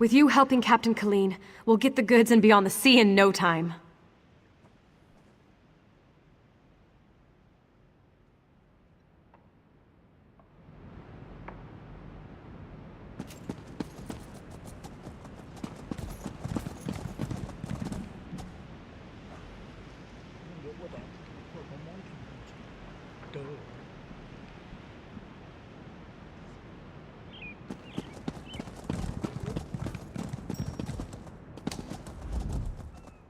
With you helping Captain Colleen, we'll get the goods and be on the sea in no time.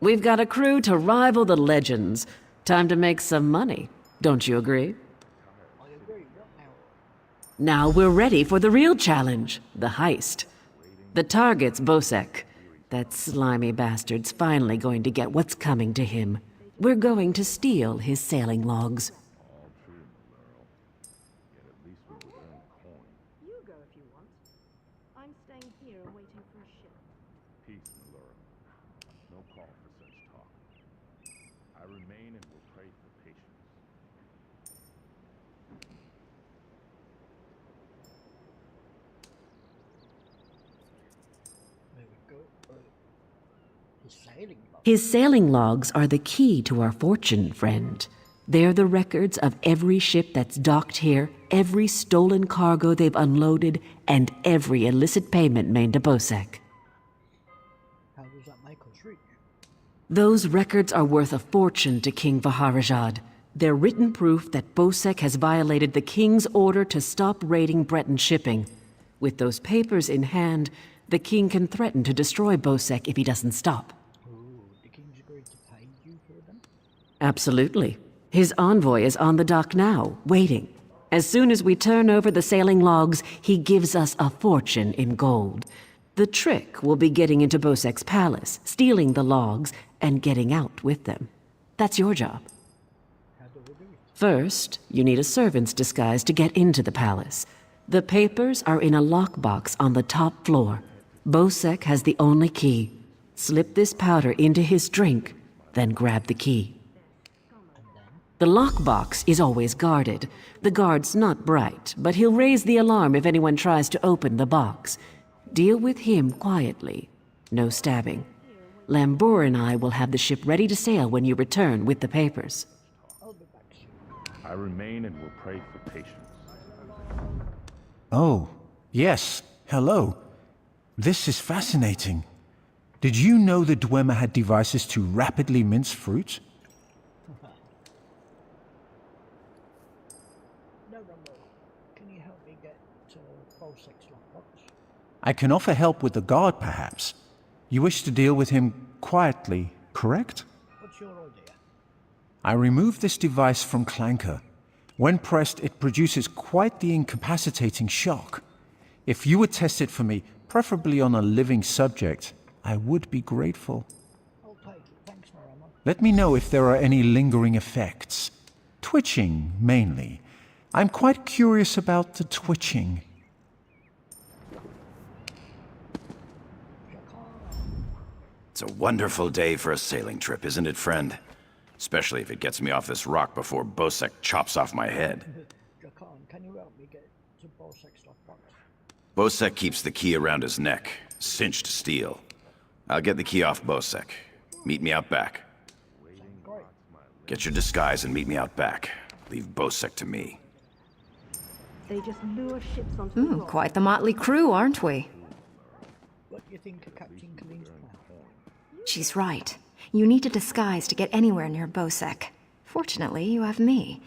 We've got a crew to rival the legends. Time to make some money, don't you agree? Now we're ready for the real challenge, the heist. The target's Bosek. That slimy bastard's finally going to get what's coming to him. We're going to steal his sailing logs. You go if you want. I'm staying here waiting for a ship. Peace, Malura. No call for such talk. I remain and will pray for patience. There we go. His sailing log. His sailing logs are the key to our fortune, friend. They're the records of every ship that's docked here, every stolen cargo they've unloaded, and every illicit payment made to Bosek. How does that make us rich? Those records are worth a fortune to King Vaharajad. They're written proof that Bosek has violated the king's order to stop raiding Breton shipping. With those papers in hand, the king can threaten to destroy Bosek if he doesn't stop. Oh, the king's going to pay you for them? Absolutely. His envoy is on the dock now, waiting. As soon as we turn over the sailing logs, he gives us a fortune in gold. The trick will be getting into Bosek's palace, stealing the logs, and getting out with them. That's your job. How do we do it? First, you need a servant's disguise to get into the palace. The papers are in a lockbox on the top floor. Bosek has the only key. Slip this powder into his drink, then grab the key. The lockbox is always guarded. The guard's not bright, but he'll raise the alarm if anyone tries to open the box. Deal with him quietly. No stabbing. Lambour and I will have the ship ready to sail when you return with the papers. I'll be back soon. I remain and will pray for patience. Oh, yes. Hello. This is fascinating. Did you know the Dwemer had devices to rapidly mince fruit? No, can you help me get to Bosek's lockbox? I can offer help with the guard, perhaps. You wish to deal with him quietly, correct? What's your idea? I removed this device from Clanker. When pressed, it produces quite the incapacitating shock. If you would test it for me, preferably on a living subject, I would be grateful. I'll take it. Thanks, Marama. Let me know if there are any lingering effects. Twitching, mainly. I'm quite curious about the twitching. It's a wonderful day for a sailing trip, isn't it, friend? Especially if it gets me off this rock before Bosek chops off my head. Jakan, can you help me get to Bosek's lockbox? Bosek keeps the key around his neck, cinched steel. I'll get the key off Bosek. Meet me out back. Great. Get your disguise and meet me out back. Leave Bosek to me. They just lure ships onto the rock. Quite the motley crew, aren't we? What do you think of Captain Colleen's plan? She's right. You need a disguise to get anywhere near Bosek. Fortunately, you have me.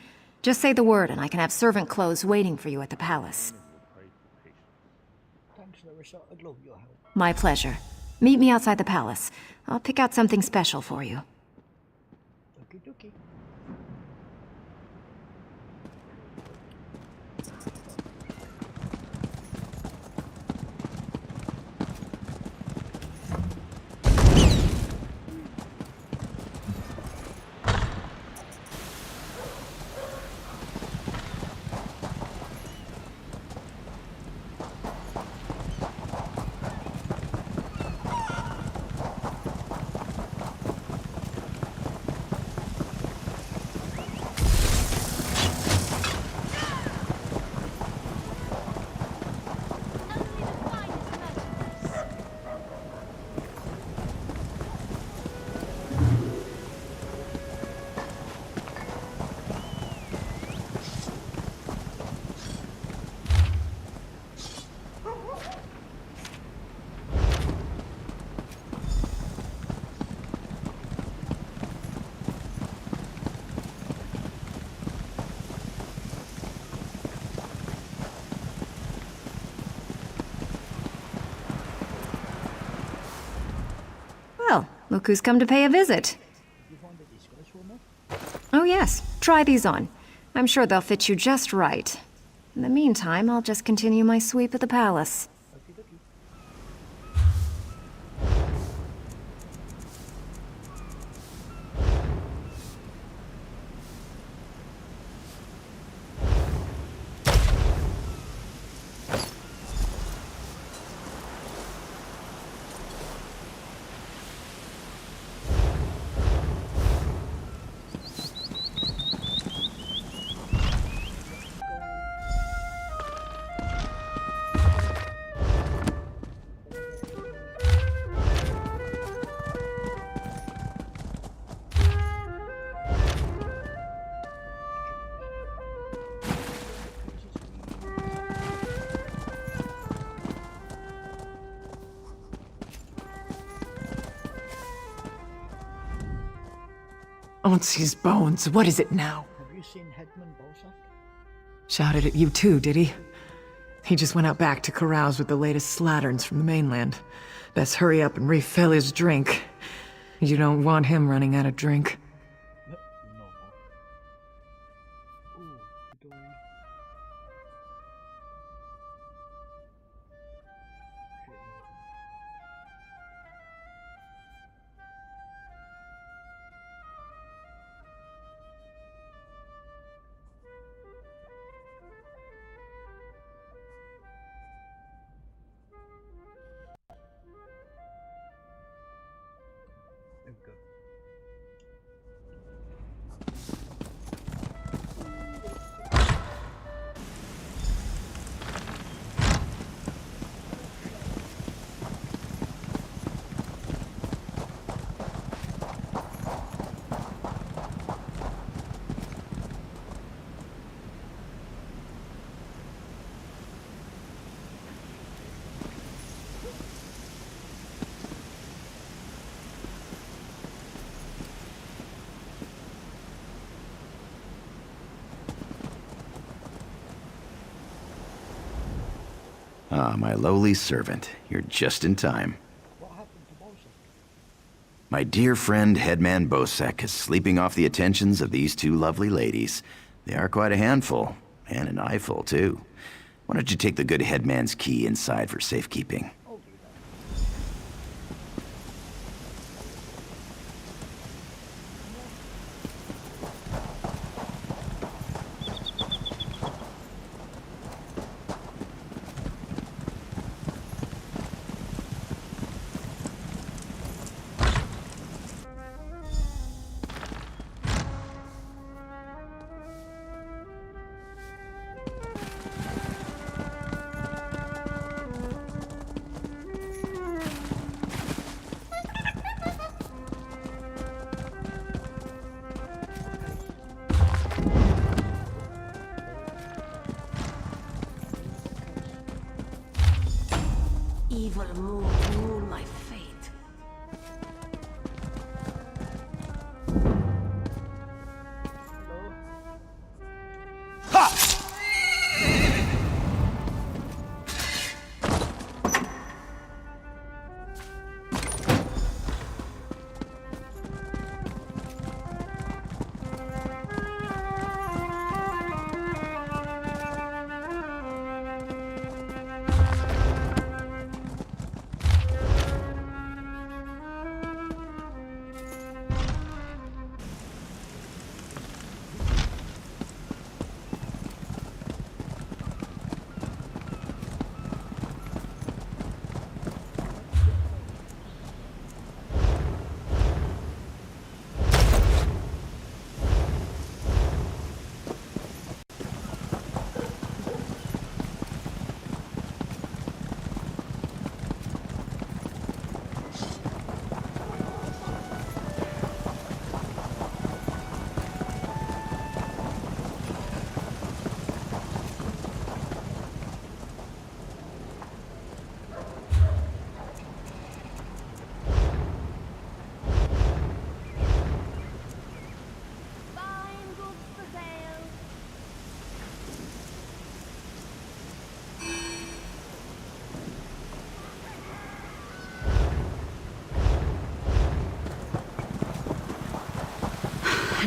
Just say the word and I can have servant clothes waiting for you at the palace. Thanks, Larissa. I'd love your help. My pleasure. Meet me outside the palace. I'll pick out something special for you. Okie dokie. Look who's come to pay a visit. You find a disguise for me? Oh yes, try these on. I'm sure they'll fit you just right. In the meantime, I'll just continue my sweep at the palace. Okie dokie. Onsi's bones, what is it now? Have you seen Headman Bosak? Shouted at you too, did he? He just went out back to carouse with the latest slatterns from the mainland. Best hurry up and refill his drink. You don't want him running out of drink. No. Ooh, the door. There we go. Ah, my lowly servant. You're just in time. What happened to Bosak? My dear friend, Headman Bosak, is sleeping off the attentions of these two lovely ladies. They are quite a handful, and an eyeful, too. Why don't you take the good headman's key inside for safekeeping? I'll do that. Evil moon rule my fate.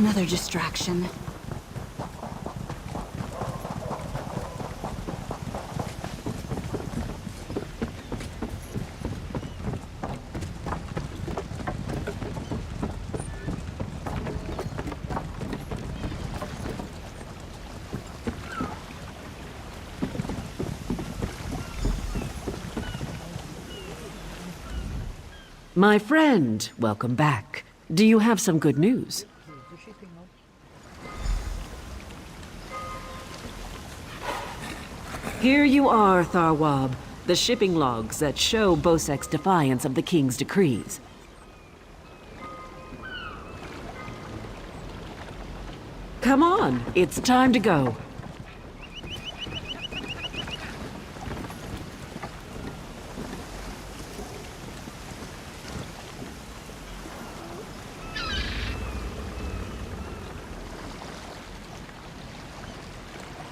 Another distraction. My friend, welcome back. Do you have some good news? The shipping logs. Here you are, Tharwab. The shipping logs that show Bosek's defiance of the king's decrees. Come on, it's time to go.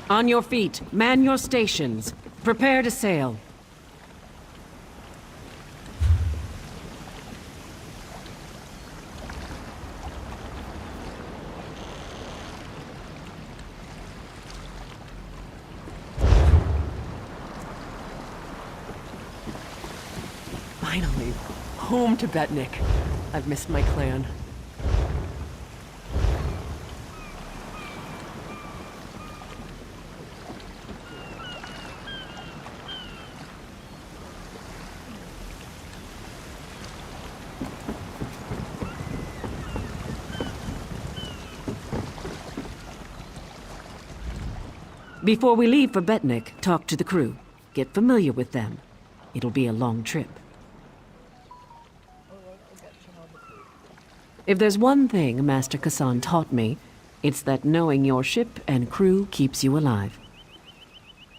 On your feet, man your stations. Prepare to sail. Finally, home to Betnik. I've missed my clan. Before we leave for Betnik, talk to the crew. Get familiar with them. It'll be a long trip. I'll get to know the crew. If there's one thing Master Kassan taught me, it's that knowing your ship and crew keeps you alive.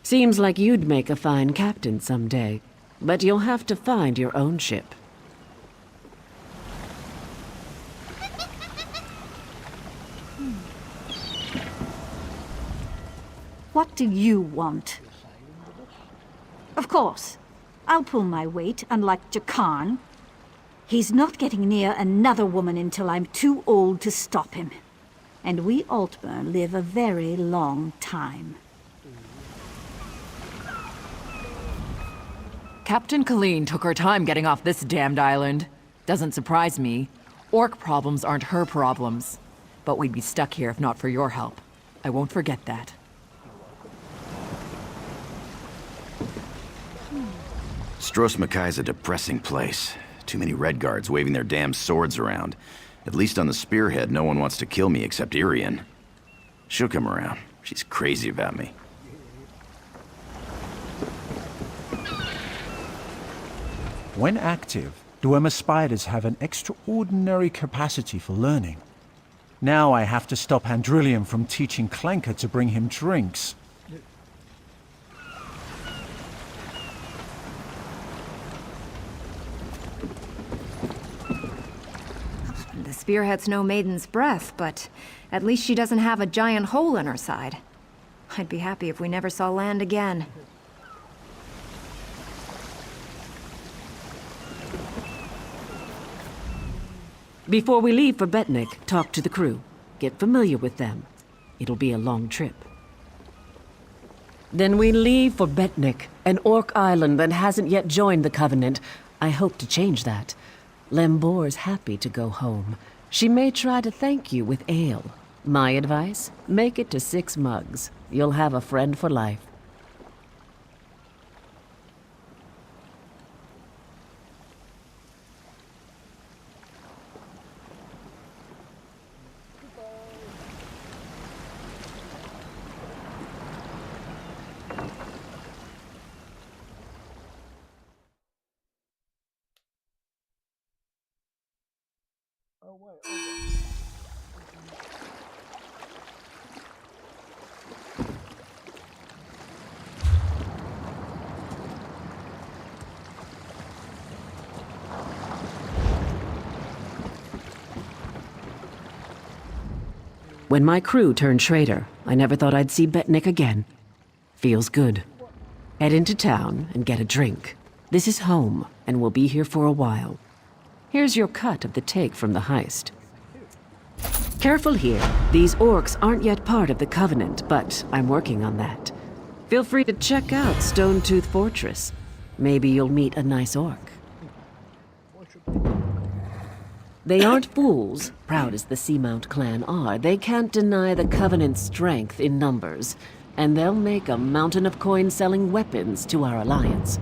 Seems like you'd make a fine captain someday, but you'll have to find your own ship. What do you want? Of course. I'll pull my weight, unlike Jakarn. He's not getting near another woman until I'm too old to stop him. And we Altburn live a very long time. Captain Colleen took her time getting off this damned island. Doesn't surprise me. Orc problems aren't her problems. But we'd be stuck here if not for your help. I won't forget that. Stros Makai's a depressing place. Too many Redguards waving their damn swords around. At least on the spearhead, no one wants to kill me except Irian. She'll come around. She's crazy about me. When active, Dwemer spiders have an extraordinary capacity for learning. Now I have to stop Andrillium from teaching Clanker to bring him drinks. The spearhead's no maiden's breath, but at least she doesn't have a giant hole in her side. I'd be happy if we never saw land again. Before we leave for Betnik, talk to the crew. Get familiar with them. It'll be a long trip. Then we leave for Betnik, an orc island that hasn't yet joined the Covenant. I hope to change that. Lembor's happy to go home. She may try to thank you with ale. My advice? Make it to 6 mugs. You'll have a friend for life. Oh, wait. When my crew turned traitor, I never thought I'd see Betnik again. Feels good. Head into town and get a drink. This is home, and we'll be here for a while. Here's your cut of the take from the heist. Careful here. These orcs aren't yet part of the Covenant, but I'm working on that. Feel free to check out Stonetooth Fortress. Maybe you'll meet a nice orc. They aren't fools, proud as the Seamount clan are. They can't deny the Covenant's strength in numbers, and they'll make a mountain of coin-selling weapons to our alliance.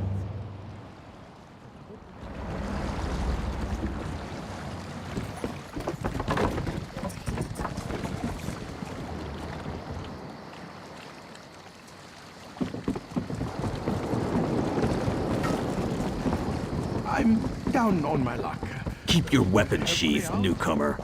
I'm down on my luck. Keep your weapon sheathed, newcomer.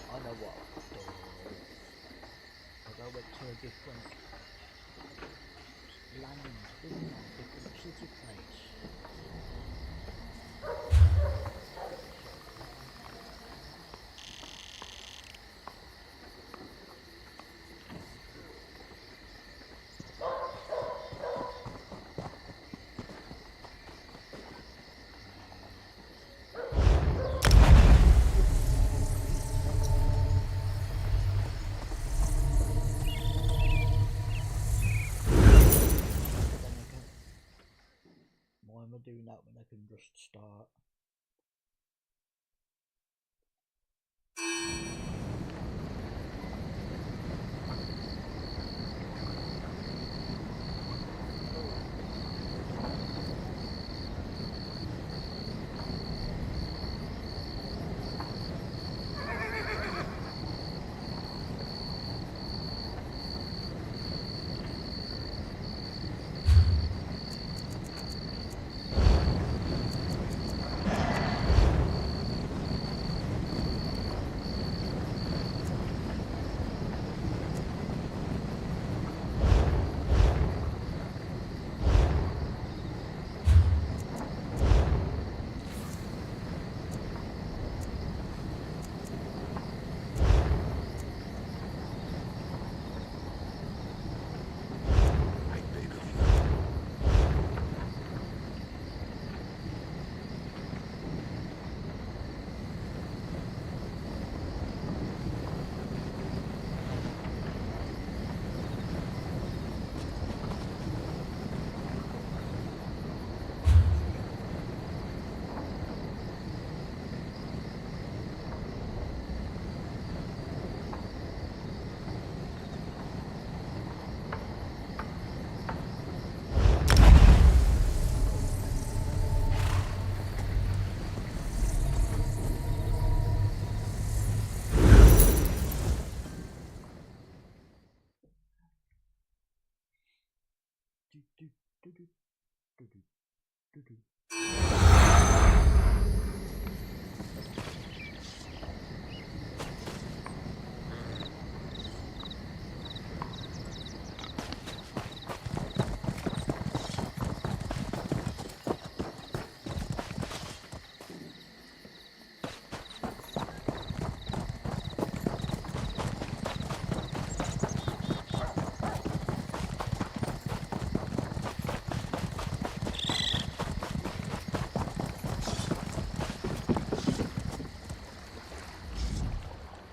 I know what I've done. Because I went to a different land, didn't I? Different city place. Why am I doing that when I can just start?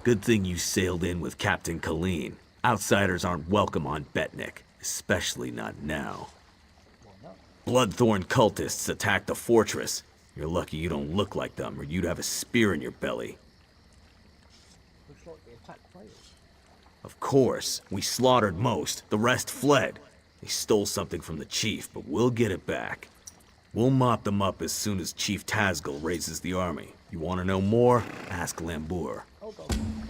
Good thing you sailed in with Captain Colleen. Outsiders aren't welcome on Betnik, especially not now. Why not? Bloodthorn cultists attacked the fortress. You're lucky you don't look like them, or you'd have a spear in your belly. We thought they attacked players. Of course, we slaughtered most. The rest fled. They stole something from the chief, but we'll get it back. We'll mop them up as soon as Chief Tazgul raises the army. You want to know more? Ask Lambour. Hold on.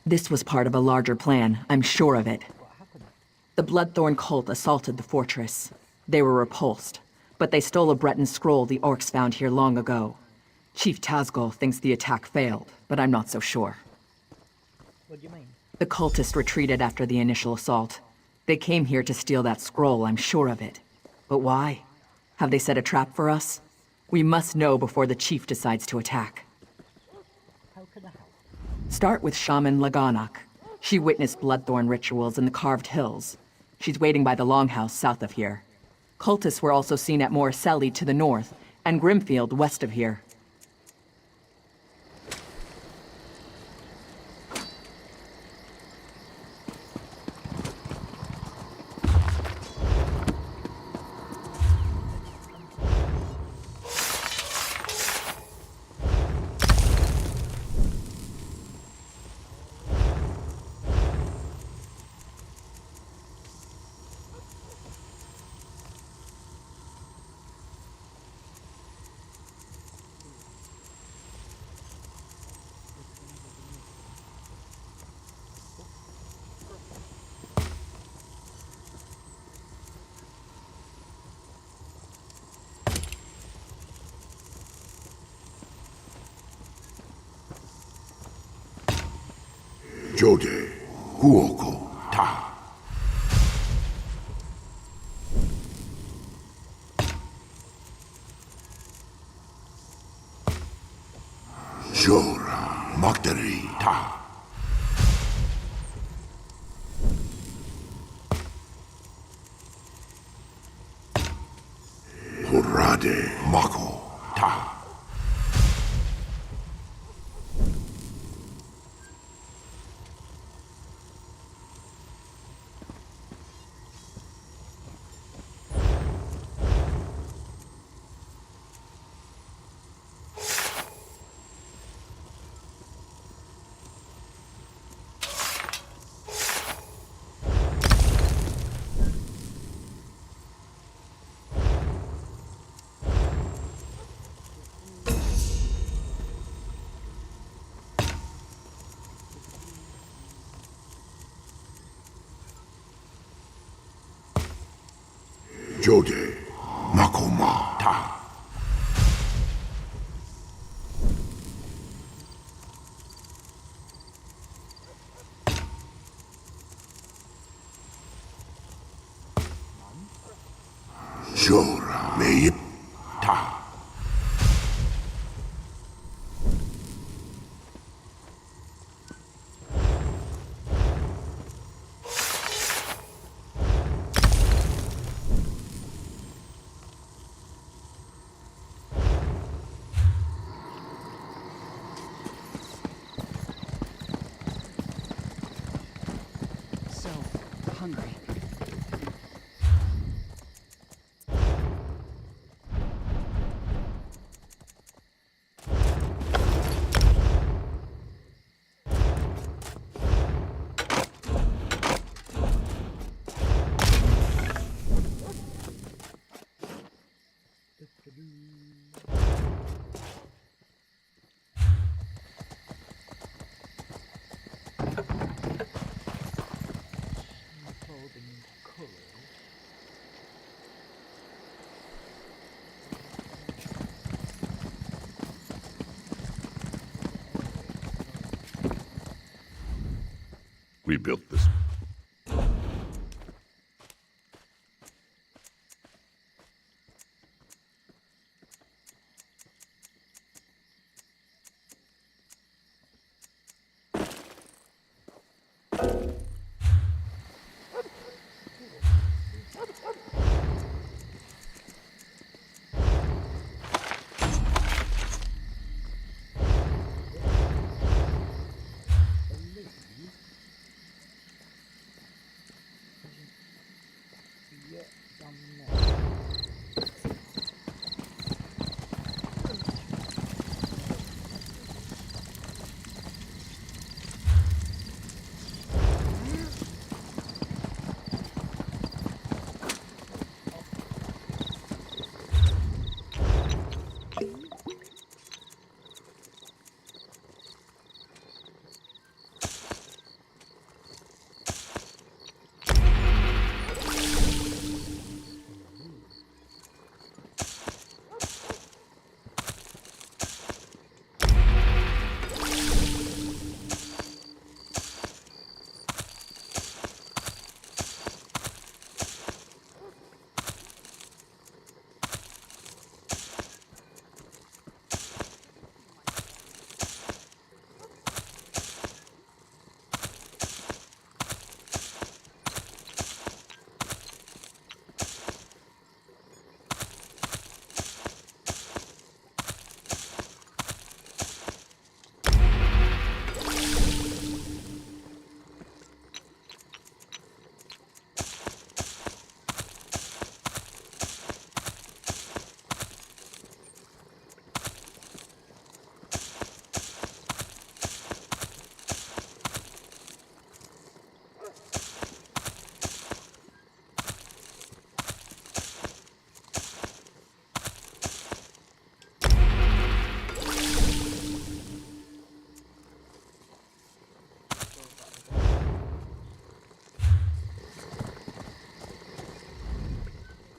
This was part of a larger plan, I'm sure of it. The Bloodthorn cult assaulted the fortress. They were repulsed, but they stole a Breton scroll the orcs found here long ago. Chief Tazgul thinks the attack failed, but I'm not so sure. What do you mean? The cultists retreated after the initial assault. They came here to steal that scroll, I'm sure of it. But why? Have they set a trap for us? We must know before the chief decides to attack. How can I help? Start with Shaman Laganak. She witnessed Bloodthorn rituals in the Carved Hills. She's waiting by the Longhouse south of here. Cultists were also seen at Morcelli to the north, and Grimfield west of here. Jode, Huoko, Ta. Jora, Magdari, Ta. Hurade, Mako, Ta. Jode, Makoma, Ta. Jora, Mayip, Ta. So hungry. We built this.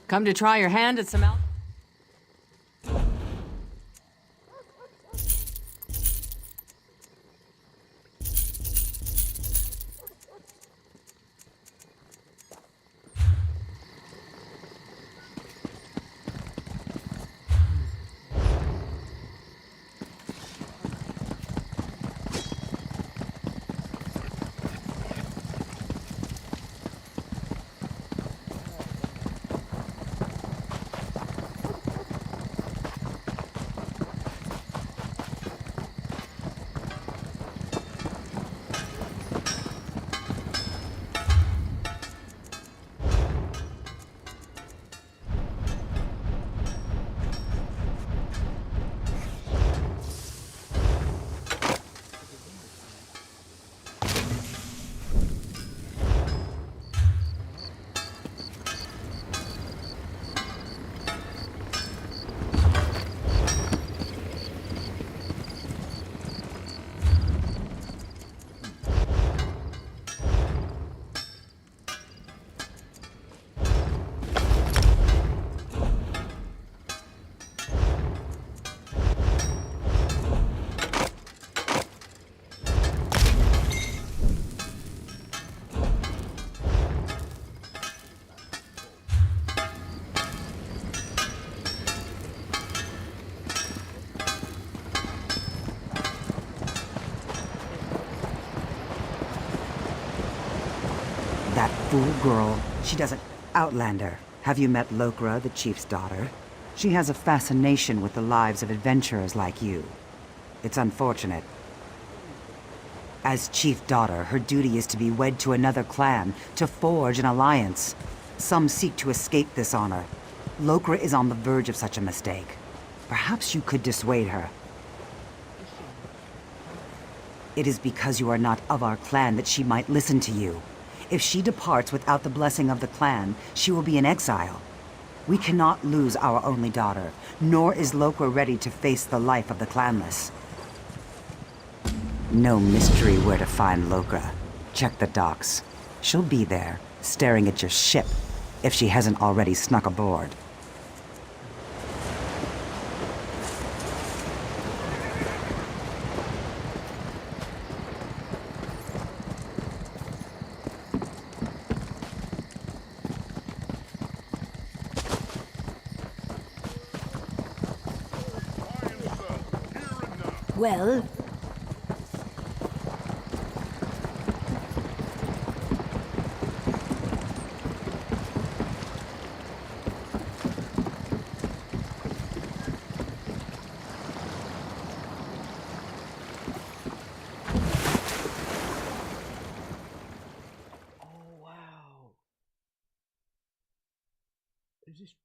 Come to try your hand at some That fool girl, she doesn't... Outlander, have you met Lokra, the chief's daughter? She has a fascination with the lives of adventurers like you. It's unfortunate. As chief daughter, her duty is to be wed to another clan, to forge an alliance. Some seek to escape this honor. Lokra is on the verge of such a mistake. Perhaps you could dissuade her. It is because you are not of our clan that she might listen to you. If she departs without the blessing of the clan, she will be in exile. We cannot lose our only daughter, nor is Lokra ready to face the life of the clanless. No mystery where to find Lokra. Check the docks. She'll be there, staring at your ship, if she hasn't already snuck aboard. Well, Oh wow. Is this?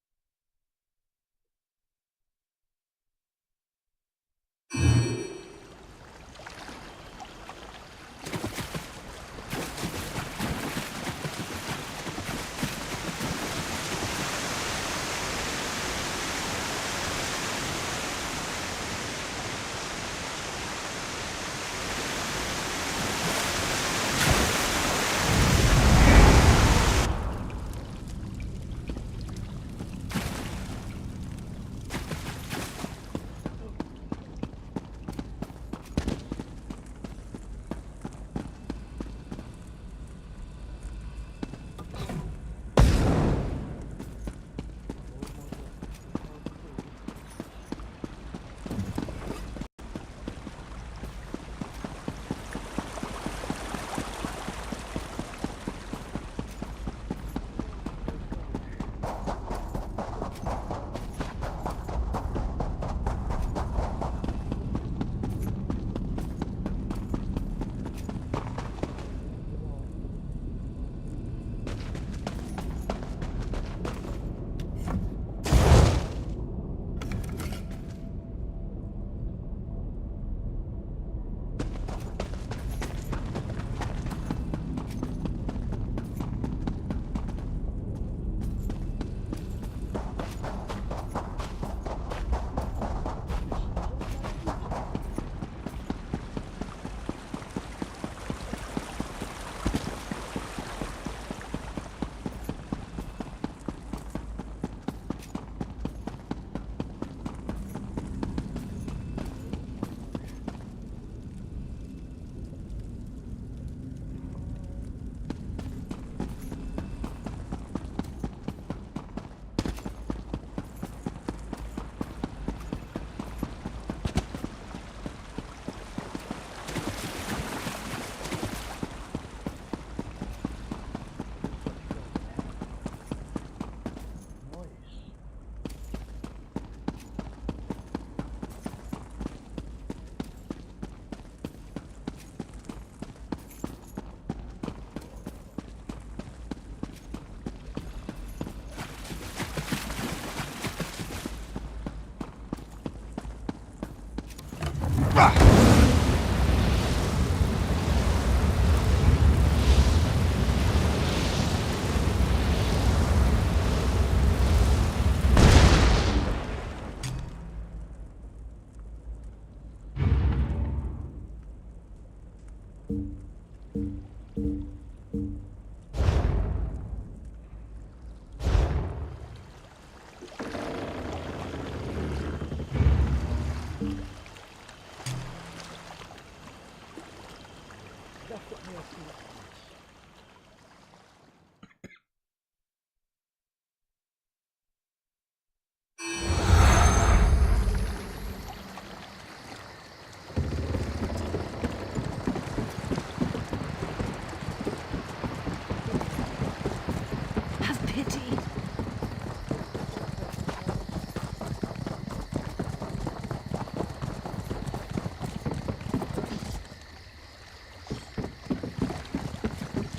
have pity.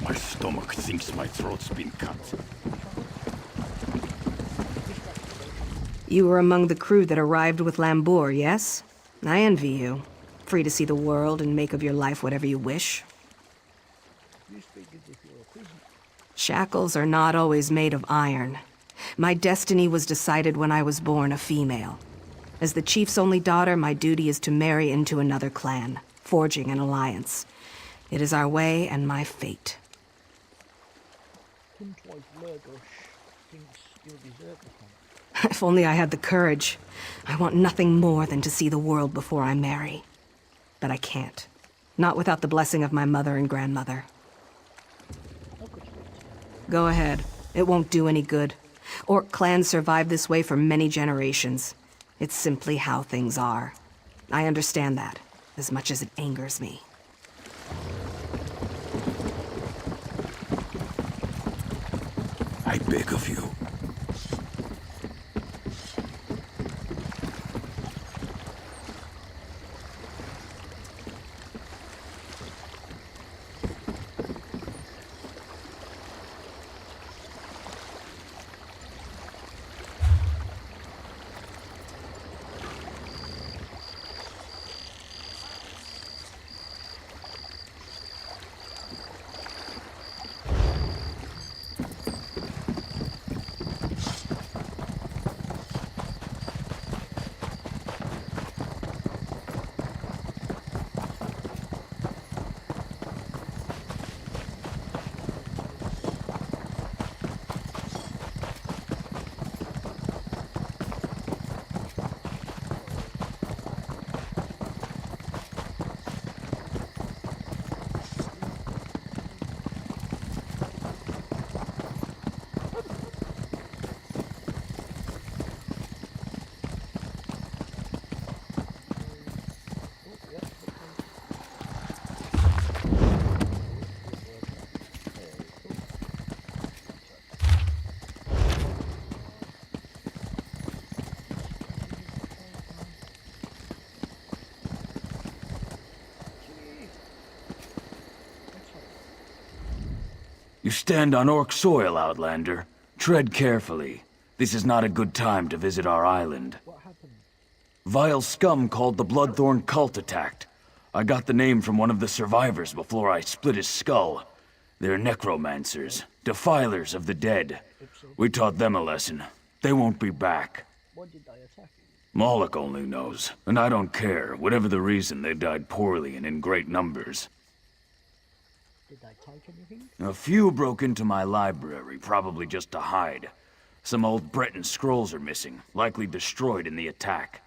My stomach thinks my throat's been cut. You were among the crew that arrived with Lambour, yes? I envy you. Free to see the world and make of your life whatever you wish. You speak as if you're a prisoner. Shackles are not always made of iron. My destiny was decided when I was born a female. As the chief's only daughter, my duty is to marry into another clan, forging an alliance. It is our way and my fate. Kuntwife Lurgosh thinks you'll deserve the crown. If only I had the courage. I want nothing more than to see the world before I marry. But I can't. Not without the blessing of my mother and grandmother. Go ahead. It won't do any good. Orc clans survive this way for many generations. It's simply how things are. I understand that. as much as it angers me. I beg of you. You stand on Orc soil, Outlander. Tread carefully. This is not a good time to visit our island. Vile scum called the Bloodthorn cult attacked. I got the name from one of the survivors before I split his skull. They're necromancers, defilers of the dead. We taught them a lesson. They won't be back. What did I attack? Moloch only knows, and I don't care. Whatever the reason, they died poorly and in great numbers. Did I take anything? A few broke into my library, probably just to hide. Some old Breton scrolls are missing, likely destroyed in the attack.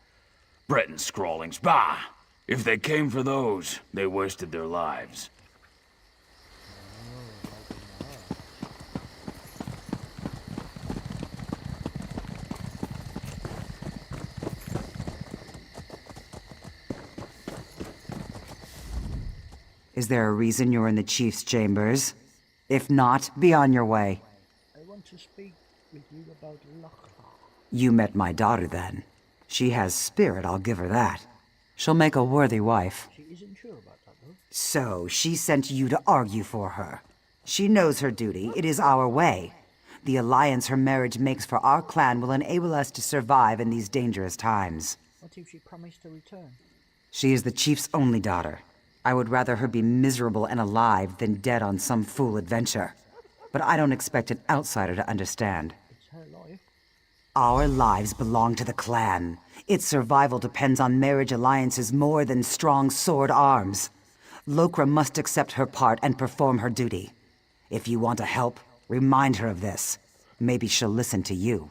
Breton scrawlings, bah! If they came for those, they wasted their lives. Is there a reason you're in the chief's chambers? If not, be on your way. I want to speak with you about Lochra. You met my daughter then. She has spirit, I'll give her that. She'll make a worthy wife. She isn't sure about that, though. So, she sent you to argue for her. She knows her duty. It is our way. The alliance her marriage makes for our clan will enable us to survive in these dangerous times. What if she promised to return? She is the chief's only daughter. I would rather her be miserable and alive than dead on some fool adventure. But I don't expect an outsider to understand. It's her life. Our lives belong to the clan. Its survival depends on marriage alliances more than strong sword arms. Lokra must accept her part and perform her duty. If you want to help, remind her of this. Maybe she'll listen to you.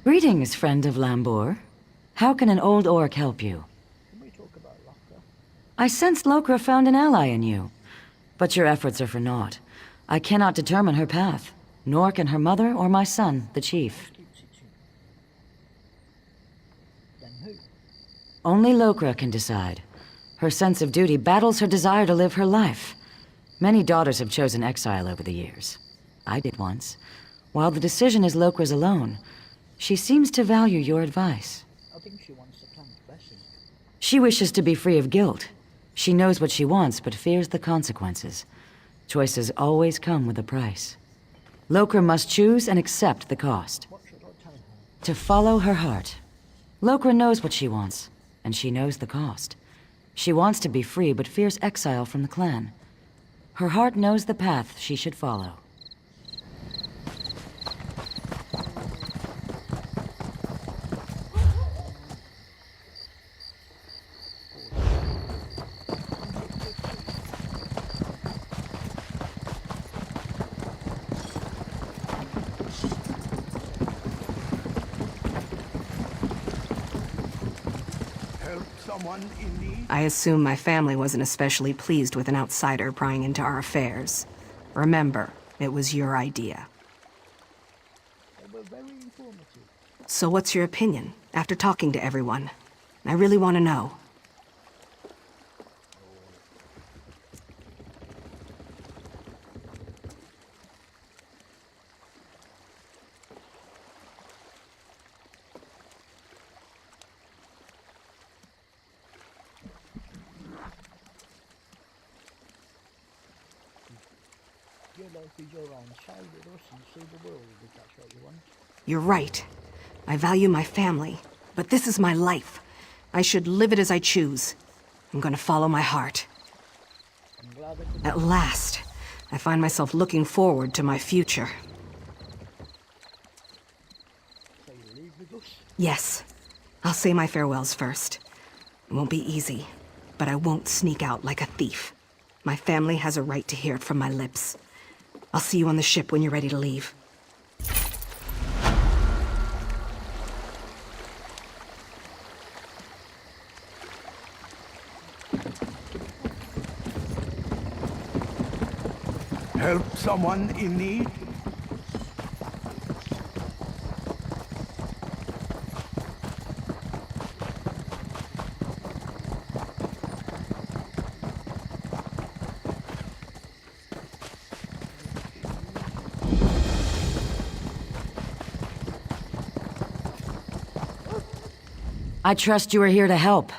Greetings, friend of Lambor. How can an old orc help you? Can we talk about Lochra? I sensed Lokra found an ally in you. But your efforts are for naught. I cannot determine her path, nor can her mother or my son, the chief. Then who? Only Lokra can decide. Her sense of duty battles her desire to live her life. Many daughters have chosen exile over the years. I did once. While the decision is Lokra's alone, she seems to value your advice. I think she wants the clan's blessing. She wishes to be free of guilt. She knows what she wants, but fears the consequences. Choices always come with a price. Lokra must choose and accept the cost. What should I tell her? To follow her heart. Lokra knows what she wants, and she knows the cost. She wants to be free, but fears exile from the clan. Her heart knows the path she should follow. I assume my family wasn't especially pleased with an outsider prying into our affairs. Remember, it was your idea. So what's your opinion, after talking to everyone? I really want to know. You're right. I value my family, but this is my life. I should live it as I choose. I'm gonna follow my heart. At last, I find myself looking forward to my future. Yes, I'll say my farewells first. It won't be easy, but I won't sneak out like a thief. My family has a right to hear it from my lips. I'll see you on the ship when you're ready to leave. Help someone in need? I trust you are here to help.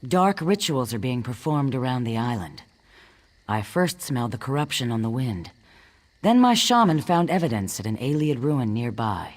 Dark rituals are being performed around the island. I first smelled the corruption on the wind. Then my shaman found evidence at an Ayleid ruin nearby.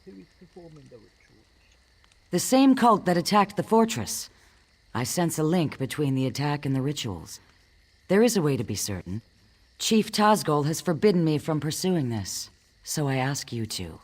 Who is performing the rituals? The same cult that attacked the fortress. I sense a link between the attack and the rituals. There is a way to be certain. Chief Tazgol has forbidden me from pursuing this, so I ask you to.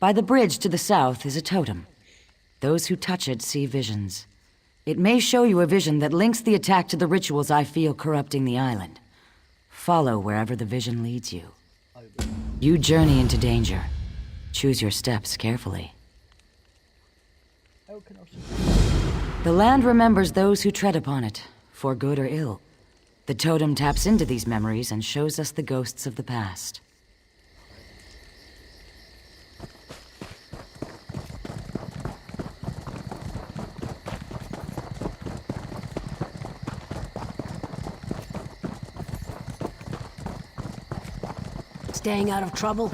By the bridge to the south is a totem. Those who touch it see visions. It may show you a vision that links the attack to the rituals I feel corrupting the island. Follow wherever the vision leads you. You journey into danger. Choose your steps carefully. The land remembers those who tread upon it, for good or ill. The totem taps into these memories and shows us the ghosts of the past. Staying out of trouble?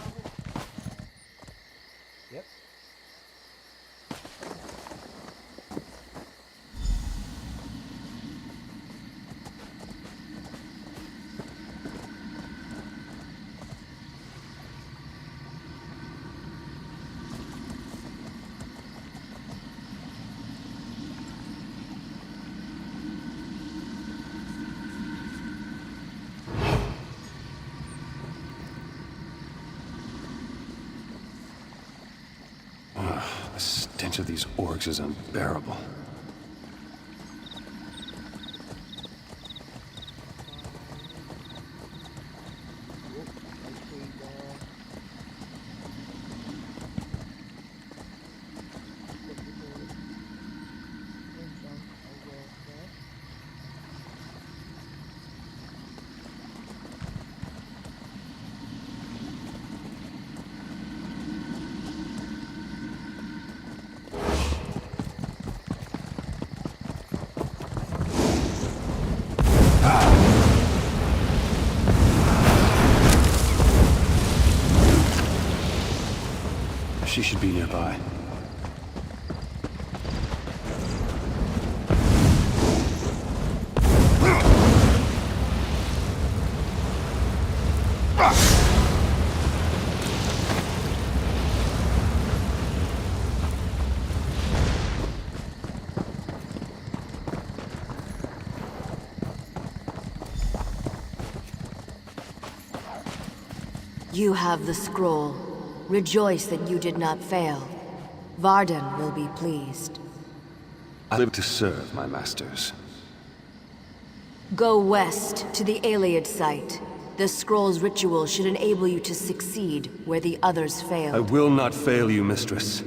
Yep. stench of these orcs is unbearable. She should be nearby. You have the scroll. Rejoice that you did not fail. Varden will be pleased. I live to serve my masters. Go west to the Iliad site. The scroll's ritual should enable you to succeed where the others failed. I will not fail you, mistress.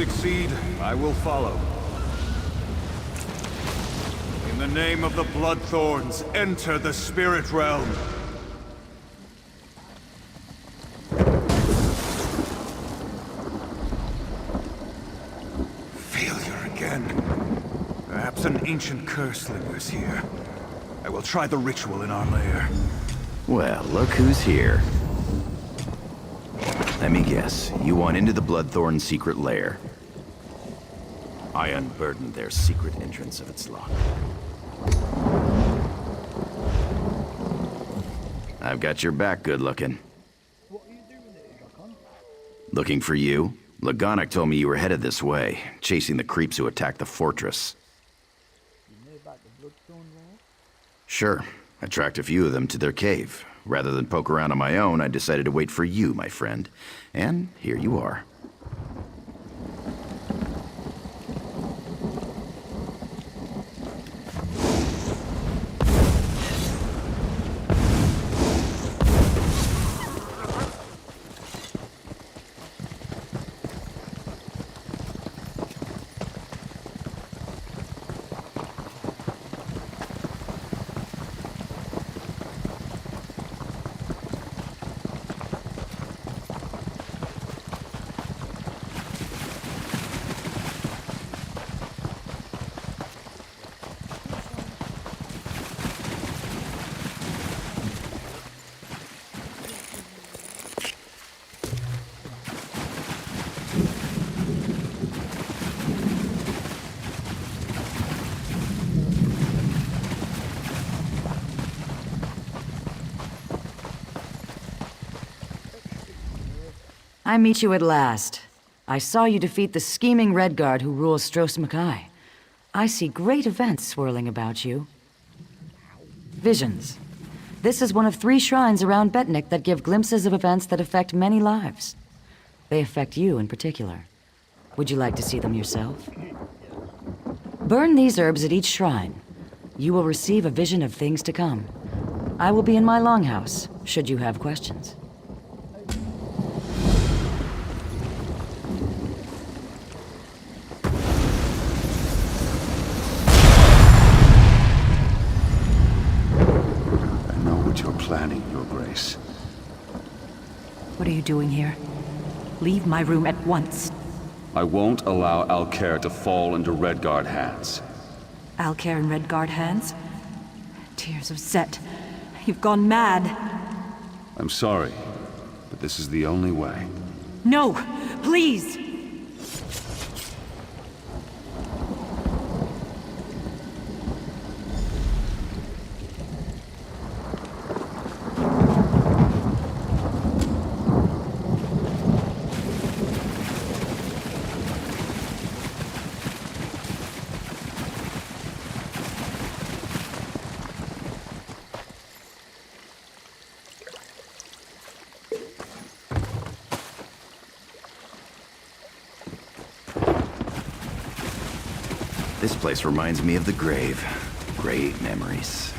succeed, I will follow. In the name of the Bloodthorns, enter the spirit realm. Failure again. Perhaps an ancient curse lingers here. I will try the ritual in our lair. Well, look who's here. Let me guess, you want into the Bloodthorn secret lair. I unburdened their secret entrance of its lock. I've got your back, good looking. Looking for you? Lagonic told me you were headed this way, chasing the creeps who attacked the fortress. Sure, I tracked a few of them to their cave. Rather than poke around on my own, I decided to wait for you, my friend. And here you are. I meet you at last. I saw you defeat the scheming Redguard who rules Stros Mackay. I see great events swirling about you. Visions. This is one of 3 shrines around Betnik that give glimpses of events that affect many lives. They affect you in particular. Would you like to see them yourself? Burn these herbs at each shrine. You will receive a vision of things to come. I will be in my longhouse, should you have questions. Planning, Your Grace. What are you doing here? Leave my room at once. I won't allow Alcair to fall into Redguard hands. Alcair in Redguard hands? Tears of Set. You've gone mad. I'm sorry, but this is the only way. No! Please! This place reminds me of the grave. Great memories.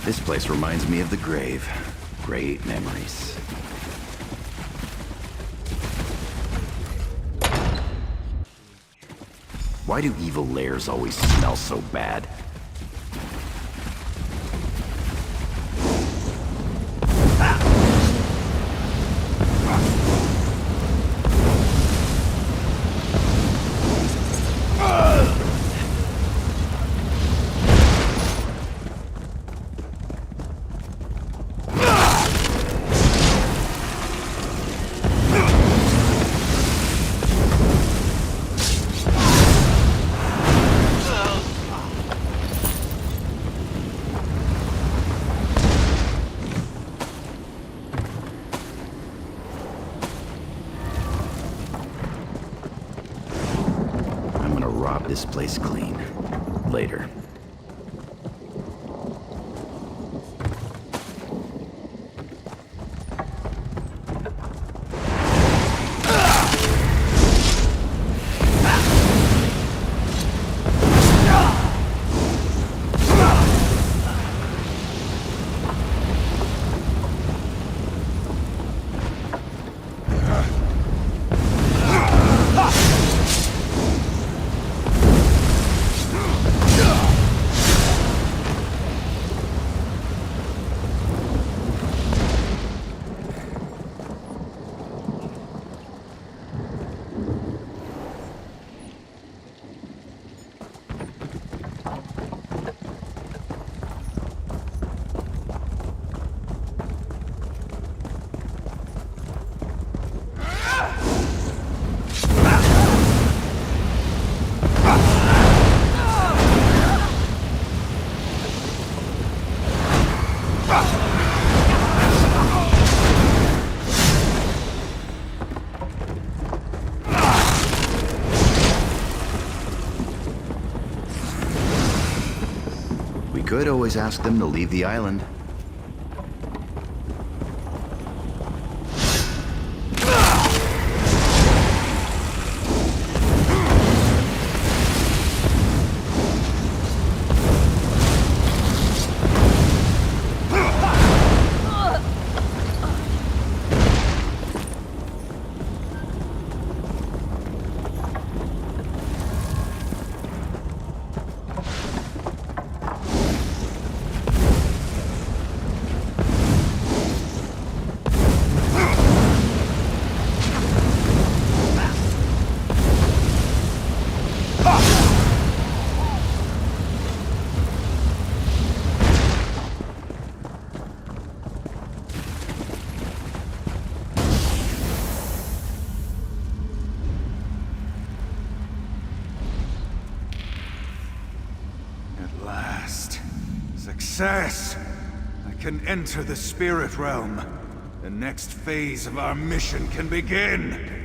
This place reminds me of the grave. Great memories. Why do evil lairs always smell so bad? this place clean. Later. Could always ask them to leave the island. Success! I can enter the spirit realm. The next phase of our mission can begin!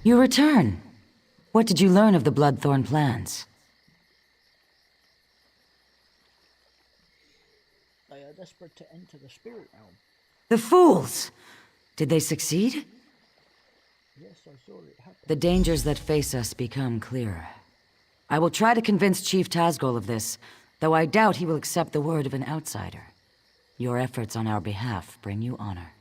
You return. What did you learn of the Bloodthorn plans? They are desperate to enter the spirit realm. The fools! Did they succeed? Yes, I saw it happen. The dangers that face us become clearer. I will try to convince Chief Tazgol of this, though I doubt he will accept the word of an outsider. Your efforts on our behalf bring you honor.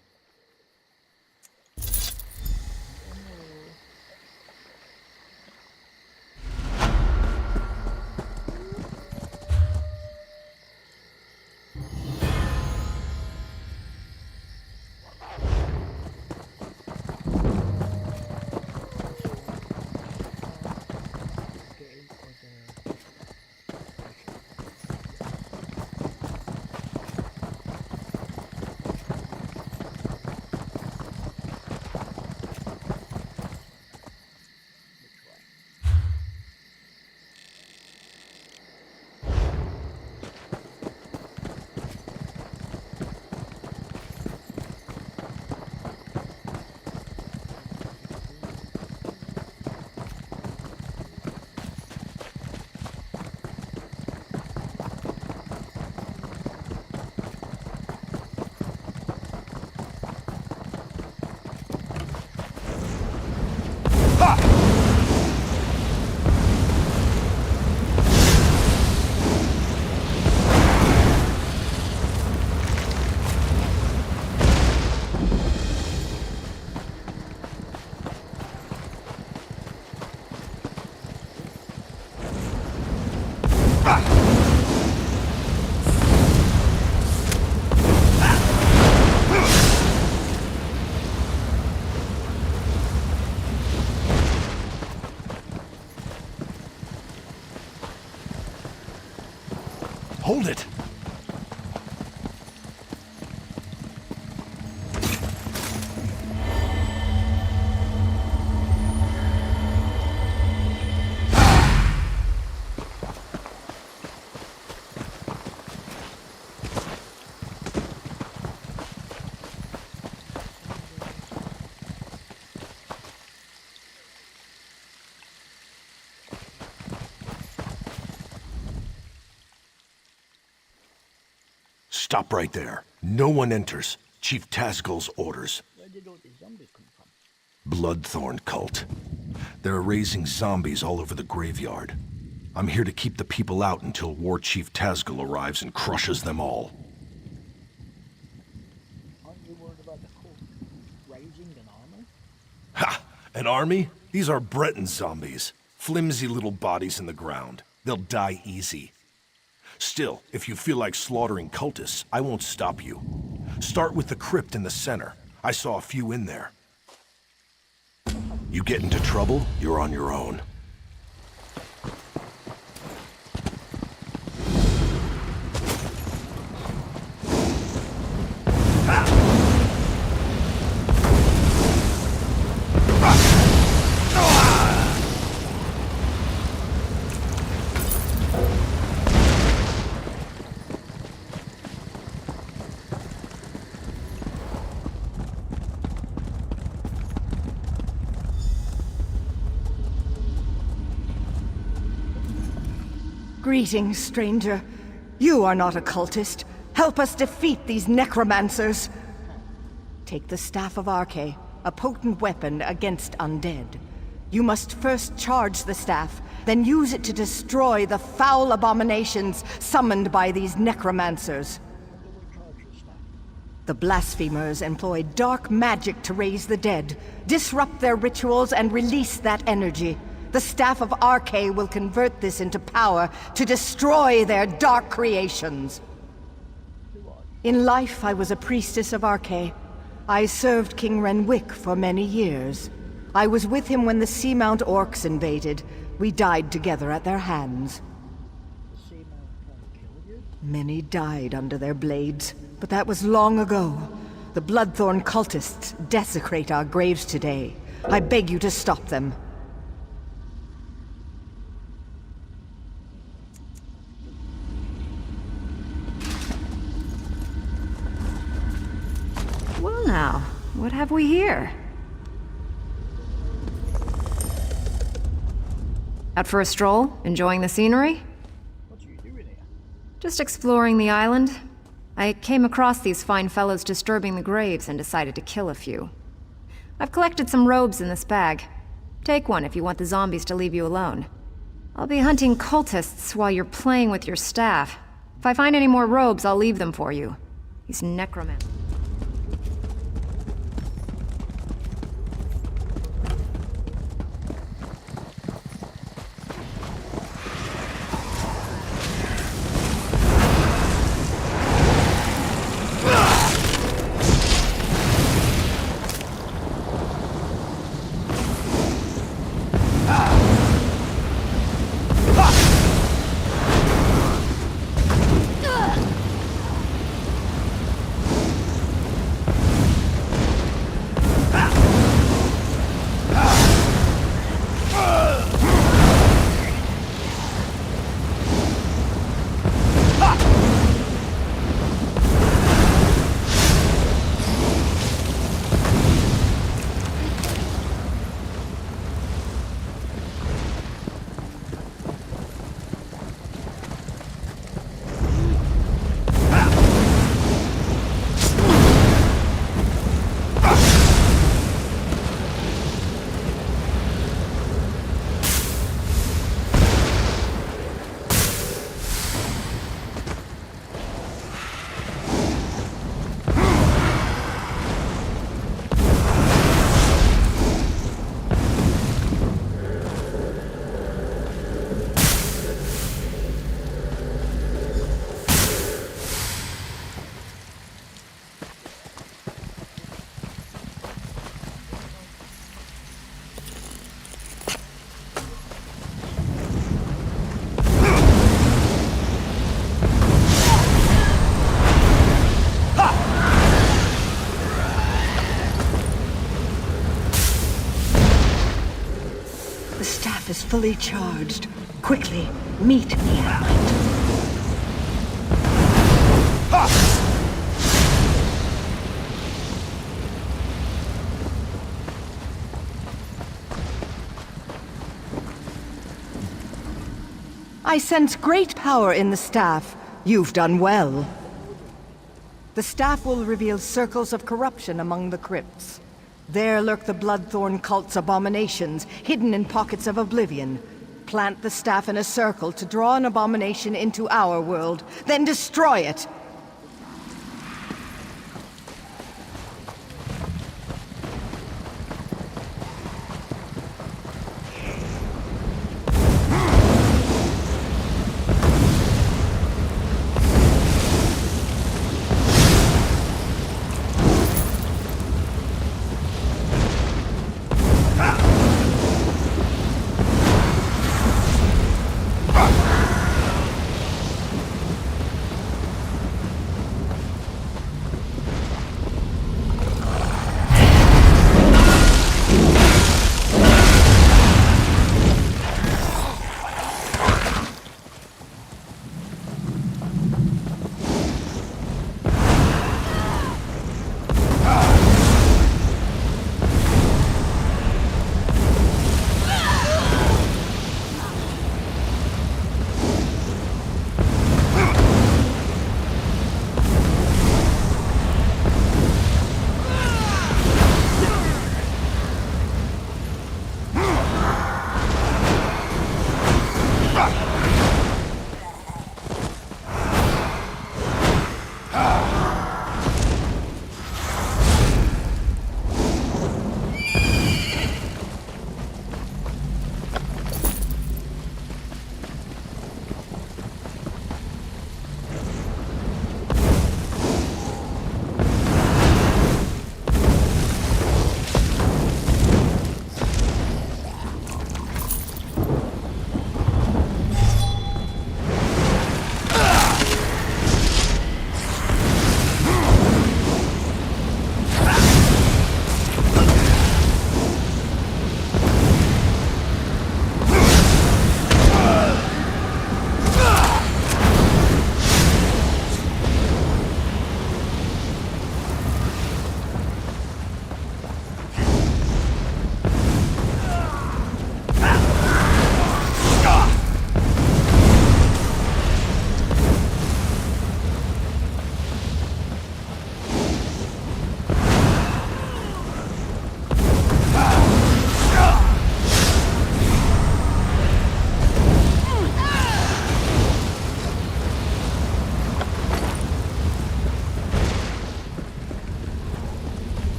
Hold it! Stop right there. No one enters. Chief Tazgol's orders. Where did all these zombies come from? Bloodthorn cult. They're raising zombies all over the graveyard. I'm here to keep the people out until War Chief Tazgol arrives and crushes them all. Aren't you worried about the cult raising an army? Ha! An army? These are Breton zombies. Flimsy little bodies in the ground. They'll die easy. Still, if you feel like slaughtering cultists, I won't stop you. Start with the crypt in the center. I saw a few in there. You get into trouble, you're on your own. Greetings, stranger. You are not a cultist. Help us defeat these necromancers. Take the Staff of Arche, a potent weapon against undead. You must first charge the staff, then use it to destroy the foul abominations summoned by these necromancers. The blasphemers employ dark magic to raise the dead, disrupt their rituals, and release that energy. The Staff of Arche will convert this into power to destroy their dark creations. In life, I was a priestess of Arche. I served King Renwick for many years. I was with him when the Seamount Orcs invaded. We died together at their hands. Many died under their blades, but that was long ago. The Bloodthorn cultists desecrate our graves today. I beg you to stop them. Well now, what have we here? Out for a stroll? Enjoying the scenery? Just exploring the island. I came across these fine fellows disturbing the graves and decided to kill a few. I've collected some robes in this bag. Take one if you want the zombies to leave you alone. I'll be hunting cultists while you're playing with your staff. If I find any more robes, I'll leave them for you. These necromancers. Is fully charged. Quickly, meet me at night. I sense great power in the staff. You've done well. The staff will reveal circles of corruption among the crypts. There lurk the Bloodthorn cult's abominations, hidden in pockets of oblivion. Plant the staff in a circle to draw an abomination into our world, then destroy it!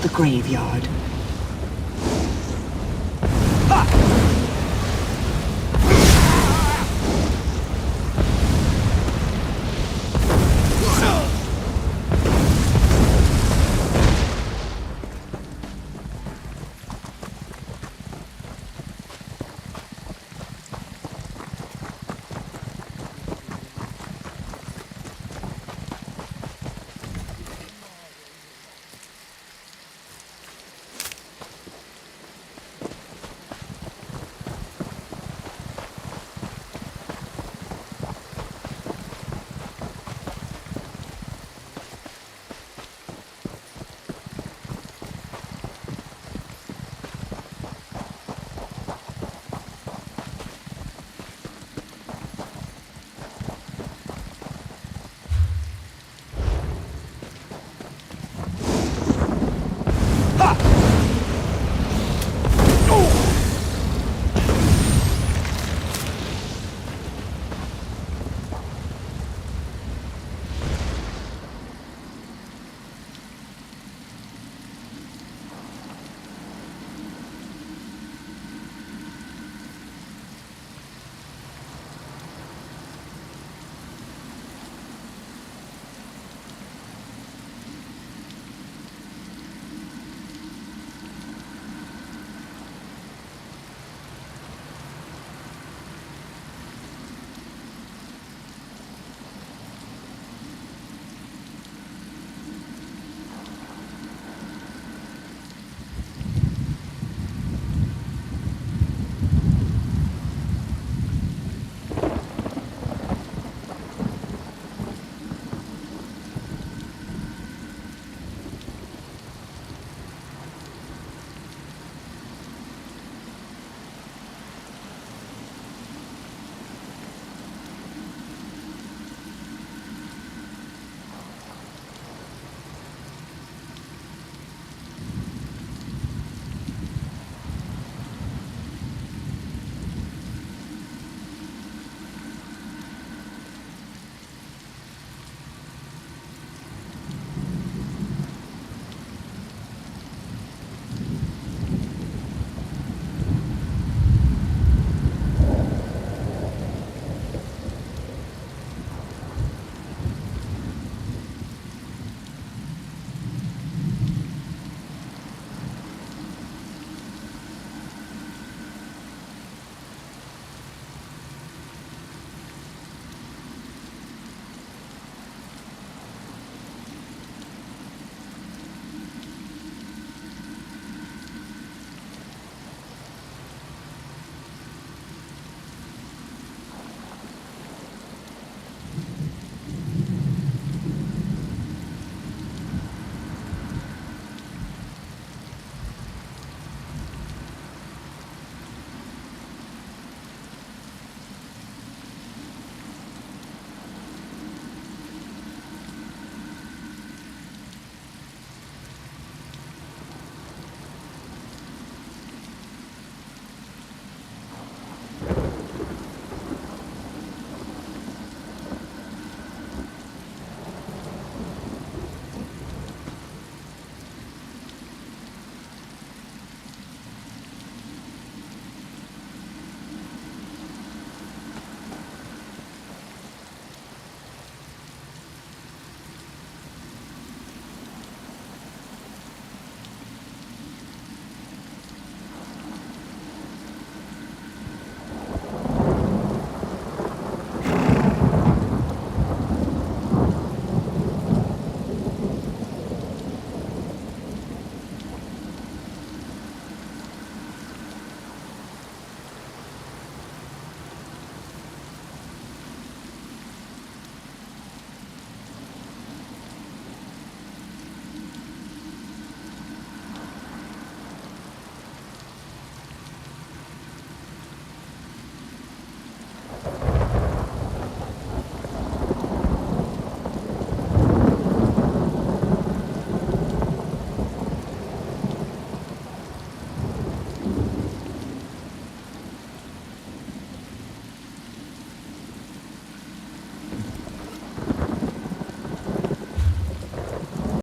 the graveyard.